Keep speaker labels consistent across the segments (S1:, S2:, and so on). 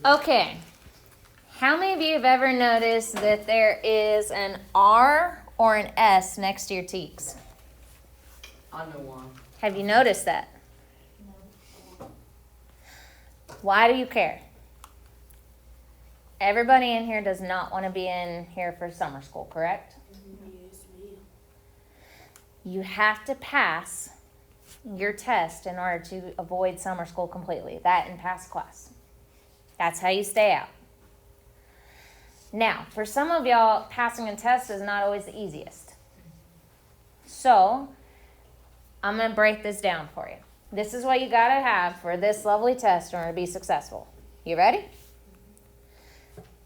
S1: Okay. How many of you have ever noticed that there is an R or an S next to your teaks?
S2: I know why.
S1: Have you noticed that?
S3: No.
S1: Why do you care? Everybody in here does not want to be in here for summer school, correct?
S3: Yes, ma'am.
S1: You have to pass your test in order to avoid summer school completely. That and pass class. That's how you stay out. Now, for some of y'all, passing a test is not always the easiest. So, I'm going to break this down for you. This is what you got to have for this lovely test in order to be successful. You ready?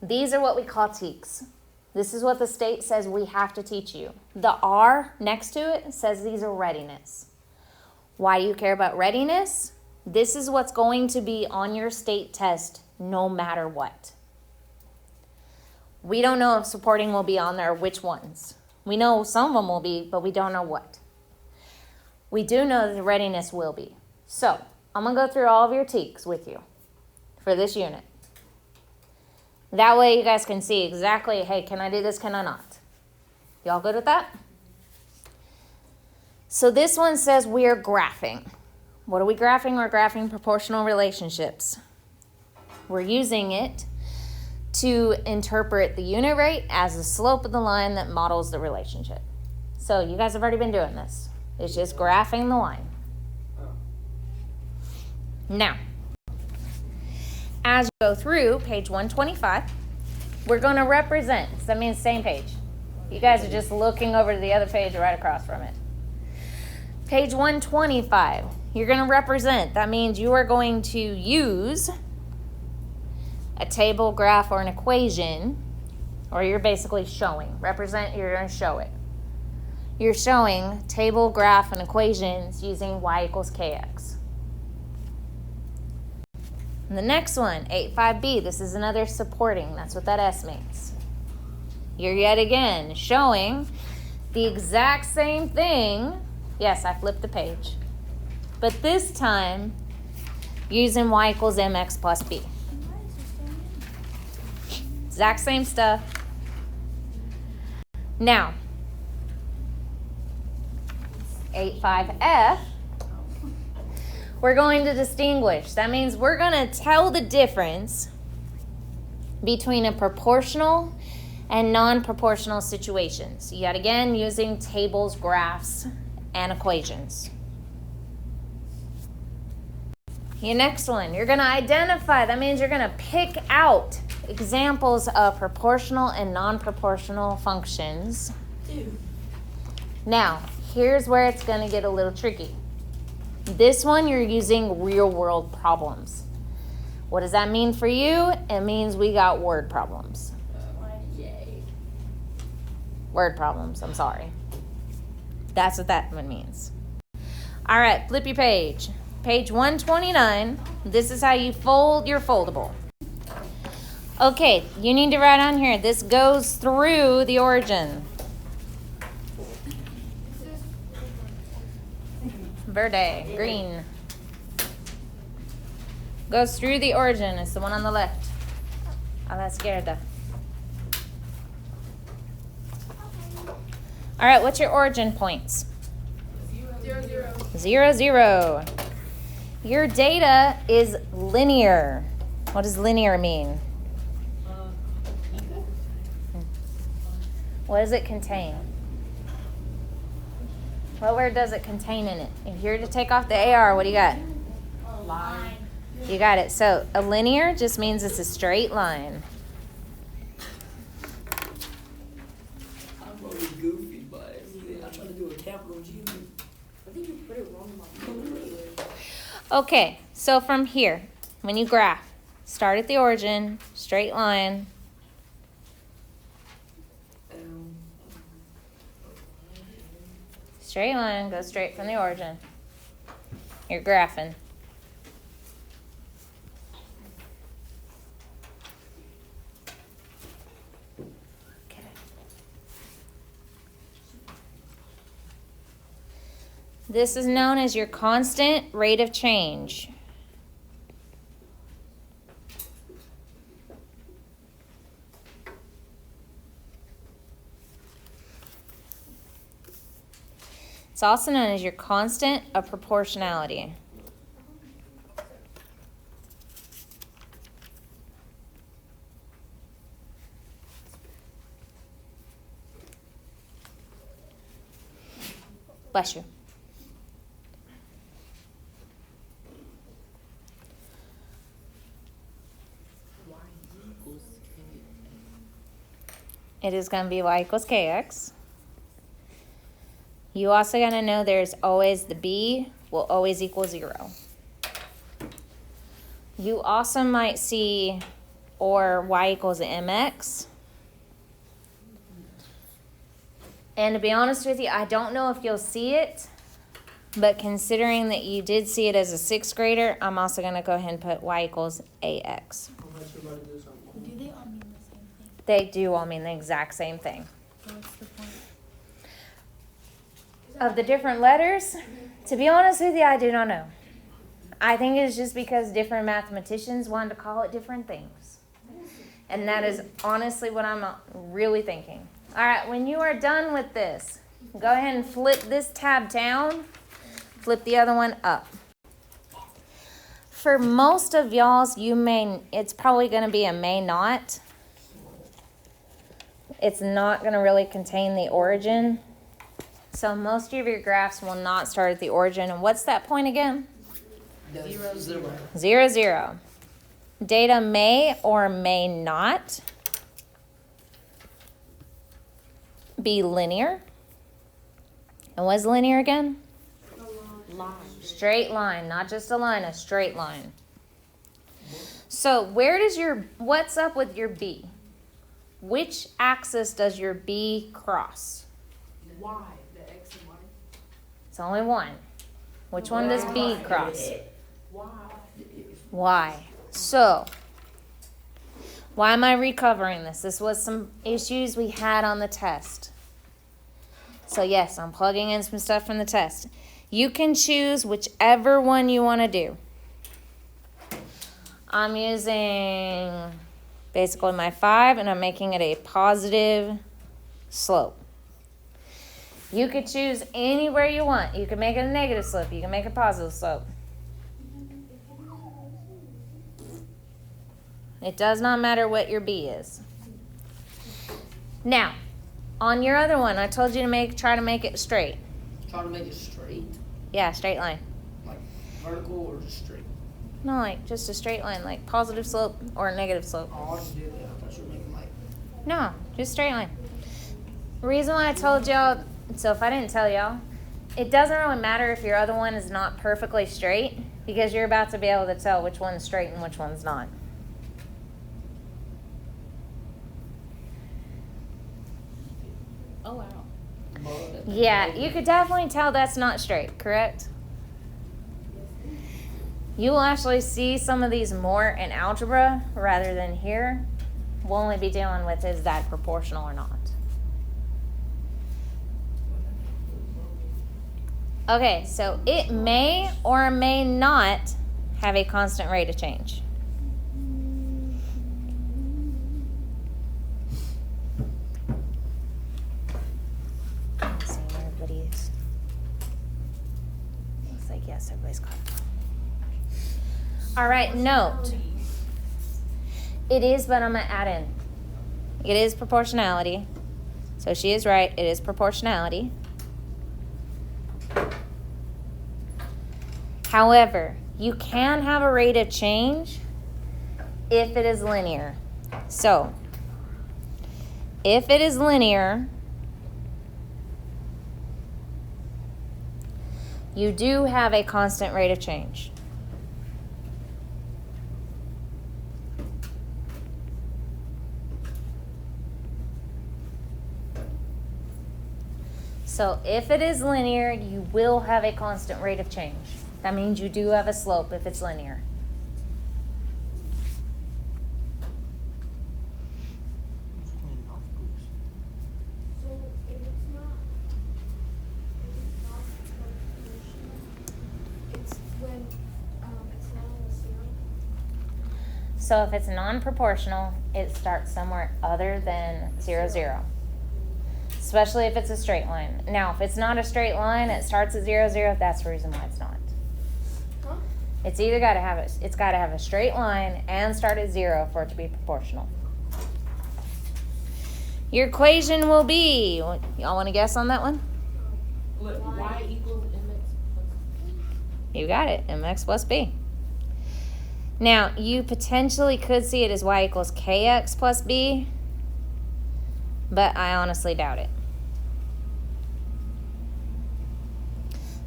S1: These are what we call TEKS. This is what the state says we have to teach you. The R next to it says these are readiness. Why do you care about readiness? This is what's going to be on your state test no matter what. We don't know if supporting will be on there or which ones. We know some of them will be, but we don't know what. We do know that the readiness will be. So, I'm going to go through all of your TEKS with you for this unit. That way you guys can see exactly, hey, can I do this, can I not? Y'all good with that? So this one says we are graphing. What are we graphing? We're graphing proportional relationships. We're using it to interpret the unit rate as the slope of the line that models the relationship. So you guys have already been doing this. It's just graphing the line. Now, as you go through page 125, we're going to represent. So that means same page. You guys are just looking over to the other page right across from it. Page 125, you're going to represent. That means you are going to use a table, graph, or an equation, or you're basically showing. Represent, you're going to show it. You're showing table, graph, and equations using y equals kx. And the next one, 8.5b, this is another supporting. That's what that S means. You're yet again showing the exact same thing. Yes, I flipped the page. But this time, using y equals mx plus b. Exact same stuff. Now, 8.5f, we're going to distinguish. That means we're going to tell the difference between a proportional and non-proportional situations. Yet again, using tables, graphs, and equations. Your next one, you're going to identify. That means you're going to pick out examples of proportional and non-proportional functions. Now, here's where it's going to get a little tricky. This one, you're using real-world problems. What does that mean for you? It means we got word problems.
S3: Yay.
S1: Word problems, I'm sorry. That's what that one means. All right, flip your page. Page 129. This is how you fold your foldable. Okay, you need to write on here, this goes through the origin. Verde, green. Goes through the origin. It's the one on the left. A la izquierda. All right, what's your origin points?
S3: 0, 0.
S1: 0, 0. Your data is linear. What does linear mean? What does it contain? What word does it contain in it? If you're to take off the AR, what do you got?
S3: Line.
S1: You got it. So a linear just means it's a straight line.
S2: I'm always goofy, but I'm trying to do a capital G.
S3: I think you put it wrong on my paper.
S1: Okay, so from here, when you graph, start at the origin, straight line. Straight line, go straight from the origin. You're graphing. Okay. This is known as your constant rate of change. It's also known as your constant of proportionality. Bless you. It is going to be y equals kx. You also got to know there's always the b will always equal 0. You also might see or y equals mx. And to be honest with you, I don't know if you'll see it, but considering that you did see it as a 6th grader, I'm also going to go ahead and put y equals ax.
S3: Do they all mean the same thing?
S1: They do all mean the exact same thing.
S3: So what's the point?
S1: Of the different letters, to be honest with you, I do not know. I think it's just because different mathematicians wanted to call it different things. And that is honestly what I'm really thinking. All right, when you are done with this, go ahead and flip this tab down, flip the other one up. For most of y'all's, it's probably going to be a may not. It's not going to really contain the origin. So most of your graphs will not start at the origin. And what's that point again?
S2: 0, 0.
S1: 0, 0. Data may or may not be linear. And what's linear again?
S3: Line.
S1: Straight line, not just a line, a straight line. So what's up with your B? Which axis does your B cross?
S3: Y. The X and Y.
S1: It's only one. Which one does B cross?
S3: Y.
S1: Y. So, why am I recovering this? This was some issues we had on the test. So yes, I'm plugging in some stuff from the test. You can choose whichever one you want to do. I'm using basically my 5 and I'm making it a positive slope. You could choose anywhere you want. You can make it a negative slope. You can make it a positive slope. It does not matter what your B is. Now, on your other one, I told you to try to make it straight.
S2: Try to make it straight.
S1: Yeah, straight line.
S2: Like vertical or just straight?
S1: No, like just a straight line, like positive slope or a negative slope.
S2: Oh, I just did that. I thought you were making like.
S1: No, just straight line. The reason why I told y'all, so if I didn't tell y'all, it doesn't really matter if your other one is not perfectly straight because you're about to be able to tell which one's straight and which one's not.
S3: Oh wow.
S1: Yeah, you could definitely tell that's not straight, correct? You will actually see some of these more in algebra rather than here. We'll only be dealing with is that proportional or not. Okay, so it may or may not have a constant rate of change. Let's see where everybody's. Looks like yes, everybody's caught up. All right, note. It is, but I'm gonna add in. It is proportionality. So she is right, it is proportionality. However, you can have a rate of change if it is linear. So, if it is linear, you do have a constant rate of change. So if it is linear, you will have a constant rate of change. That means you do have a slope if it's linear.
S3: So if it's not it's when it's not on the zero.
S1: So if it's non-proportional, it starts somewhere other than 0, 0. So especially if it's a straight line. Now, if it's not a straight line, it starts at 0, 0, that's the reason why it's not.
S3: Huh?
S1: It's either got to have it's got to have a straight line and start at 0 for it to be proportional. Your equation will be, y'all want to guess on that one?
S2: Look, y equals mx plus
S1: You got it, mx plus b. Now, you potentially could see it as y equals kx plus b, but I honestly doubt it.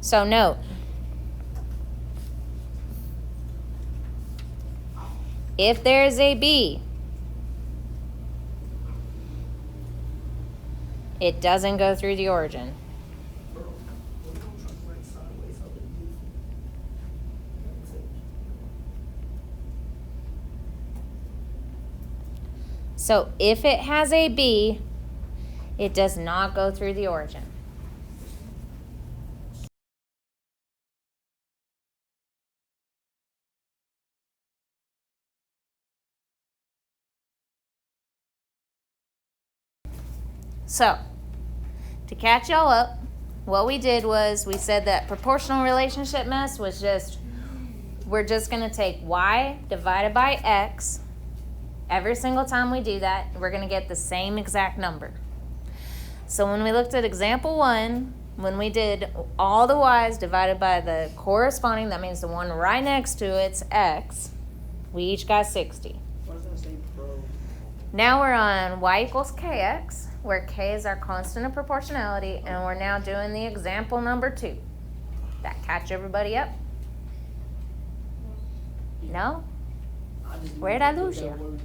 S1: So note, if there's a b, it doesn't go through the origin. So if it has a B, it does not go through the origin. So, to catch y'all up, what we did was we said that proportional relationship mess was just, we're just going to take y divided by x. Every single time we do that, we're going to get the same exact number. So when we looked at example 1, when we did all the y's divided by the corresponding, that means the one right next to it's x, we each got 60.
S2: What does that say, pro?
S1: Now we're on y equals kx, where k is our constant of proportionality, and we're now doing the example number 2. That catch everybody up? No? Where'd I lose you?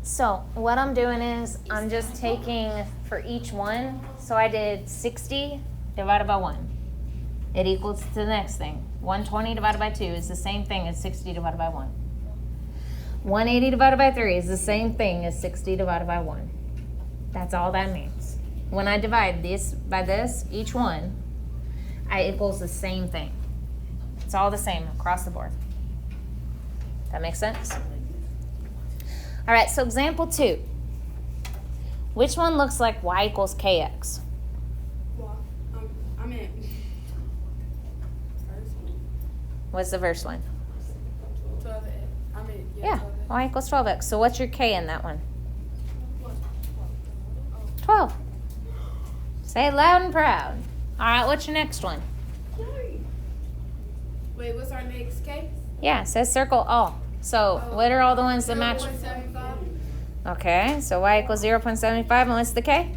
S1: So what I'm doing is I'm just taking for each one. So I did 60 divided by 1. It equals to the next thing. 120 divided by 2 is the same thing as 60 divided by 1. 180 divided by 3 is the same thing as 60 divided by 1. That's all that means. When I divide this by this, each one, I equals the same thing. It's all the same across the board. That makes sense? All right, so example 2. Which one looks like y equals kx?
S3: Well, I meant first one.
S1: What's the first one?
S3: 12. I mean,
S1: Yeah,
S3: 12.
S1: y equals 12x. So what's your k in that one?
S3: What?
S1: 12. Say it loud and proud. All right, what's your next one?
S3: Wait, what's our next K?
S1: Yeah, it says circle all. So what are all the ones that match?
S3: 0.75.
S1: Okay, so y equals 0.75, and what's the k?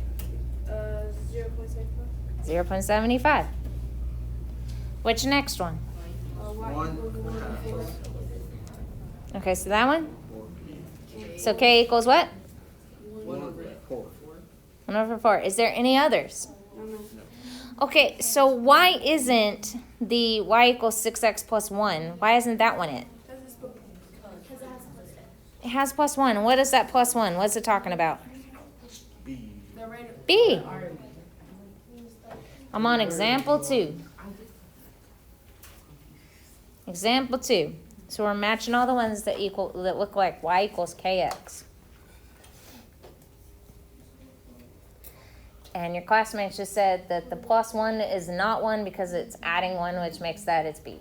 S3: 0.75.
S1: 0.75. Which next one?
S3: Y equals 1.
S1: Okay, so that one? So k equals what?
S2: 1 over 4.
S1: 1 over 4. Is there any others?
S3: No.
S1: Okay, so why isn't the y equals 6x plus 1? Why isn't that one it? It has plus 1. What is that plus 1? What's it talking about? B. I'm on example 2. Example 2. So we're matching all the ones that look like y equals kx. And your classmates just said that the plus 1 is not 1 because it's adding 1, which makes that it's b.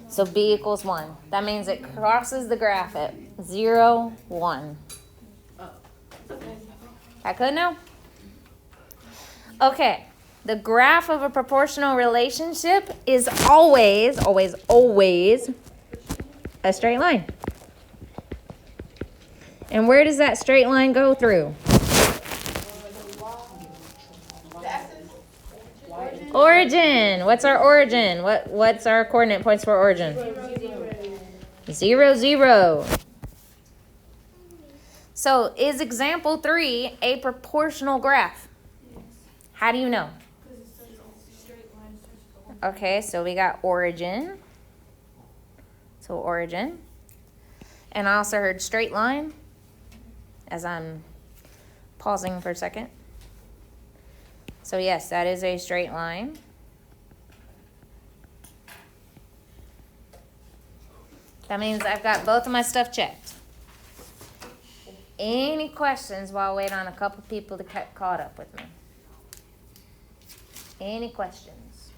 S1: So b equals 1. That means it crosses the graph at 0, 1. That good now? Okay. The graph of a proportional relationship is always, always, always a straight line. And where does that straight line go through? Origin. What's our origin? What's our coordinate points for origin? 0, 0. So is example 3 a proportional graph? How do you know? Okay, so we got origin. So origin. And I also heard straight line as I'm pausing for a second. So yes, that is a straight line. That means I've got both of my stuff checked. Any questions while I wait on a couple people to get caught up with me? Any questions?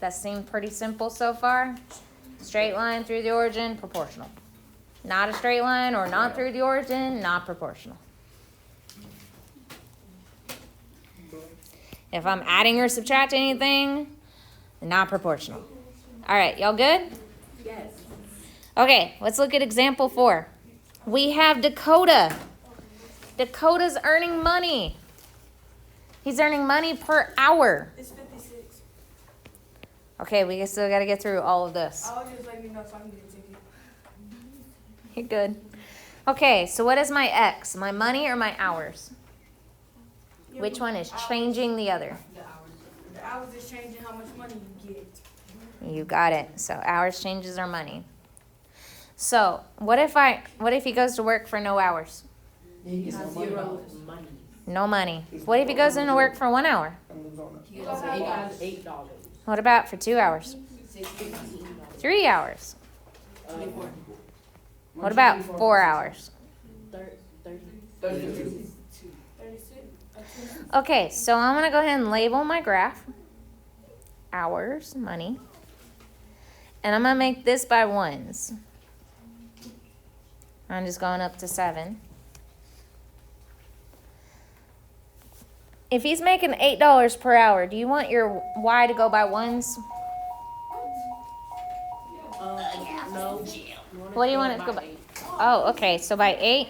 S1: That seemed pretty simple so far. Straight line through the origin, proportional. Not a straight line or not through the origin, not proportional. If I'm adding or subtracting anything, not proportional. All right, y'all good?
S2: Yes.
S1: Okay, let's look at example 4. We have Dakota. Dakota's earning money. He's earning money per hour.
S3: It's 56.
S1: Okay, we still got to get through all of this.
S3: I'll just let you know so I can get a ticket.
S1: You're good. Okay, so what is my X? My money or my hours? Which one is changing the other?
S3: The hours is changing how much money you get.
S1: You got it. So hours changes our money. So what if he goes to work for no hours?
S2: He has zero money.
S1: No money. What if he goes into work for 1 hour?
S2: He has $8.
S1: What about for 2 hours? 3 hours? What about 4 hours?
S2: 32.
S3: 36.
S1: Okay, so I'm going to go ahead and label my graph. Hours, money. And I'm going to make this by ones. I'm just going up to 7. If he's making $8 per hour, do you want your Y to go by ones?
S2: No.
S1: What do you want it to go by? Oh, okay, so by 8.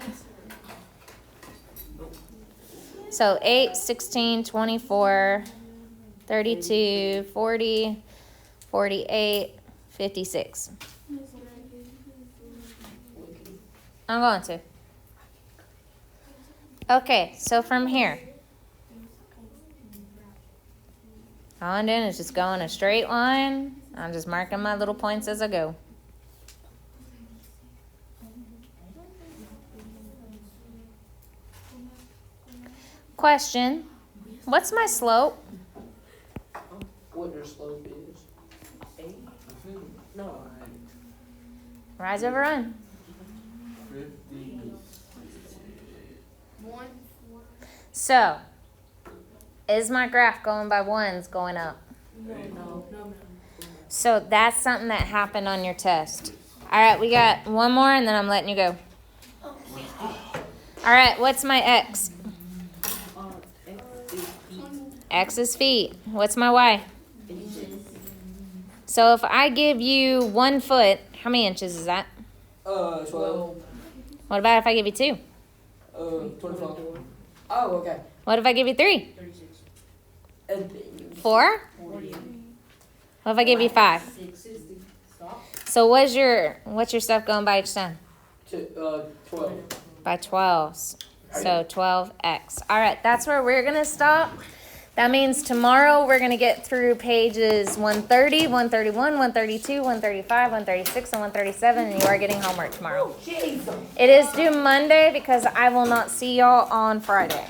S1: So 8, 16, 24, 32, 40, 48, 56. I'm going to. Okay, so from here, all I'm doing is just going a straight line. I'm just marking my little points as I go. Question, what's my slope?
S2: What your slope is? 8? No.
S1: Rise over run.
S3: 1.
S1: So, is my graph going by ones going up?
S3: No.
S1: So that's something that happened on your test. All right, we got one more and then I'm letting you go. All right, what's my X? X is feet. What's my Y? So if I give you 1 foot, how many inches is that?
S2: 12.
S1: What about if I give you 2?
S2: 25. Oh, okay.
S1: What if I give you 3?
S2: 36.
S1: 4? What if I give you 5?
S2: 60.
S1: So what's your stuff going by each time?
S2: 12.
S1: By 12s. So 12x. All right, that's where we're going to stop. That means tomorrow we're going to get through pages 130, 131, 132, 135, 136, and 137, and you are getting homework tomorrow. It is due Monday because I will not see y'all on Friday.